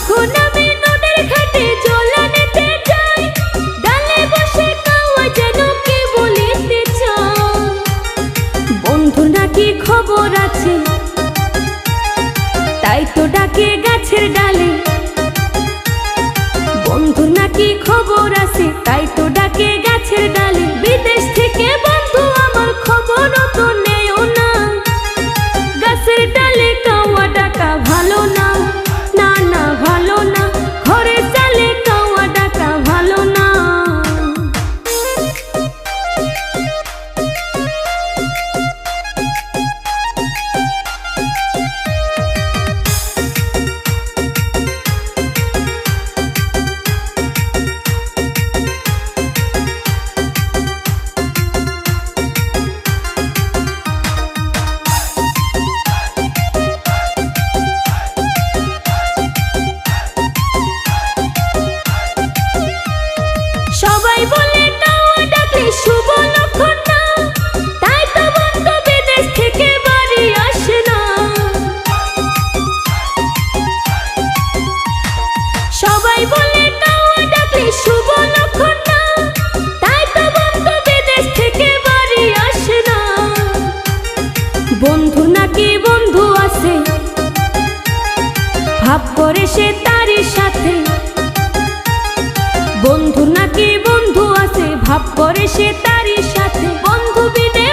যখন আমি নদীর ঘাটে জল আনতে যাই, ডালে বসে কাওয়া যেন কি বলিতে চায়। বন্ধু নাকি খবর আছে, তাই তো ডাকে গাছের ডালে। বন্ধু নাকি খবর আছে, তাই তো ডাকে গাছের ডালে। বিদেশ থেকে বন্ধু আমার খবর তো নেও না, গাছের ডালে কাওয়া ডাকা ভালো না। না না ভালো না, ঘরের চালে কাওয়া ডাকা ভালো না। সবাই বলে কাওয়া ডাকলে শুভ লক্ষণ না, তাই তো বন্ধু বিদেশ থেকে বাড়ি আসে না। সবাই বলে কাওয়া ডাকলে শুভ লক্ষণ না, তাই তো বন্ধু বিদেশ থেকে বাড়ি আসে না। বন্ধু নাকি বন্ধু আছে, ভাব করে সে তারই সাথে। বন্ধু নাকি বন্ধু আছে, ভাব করে সে তারই সাথে। বন্ধু বিদেশ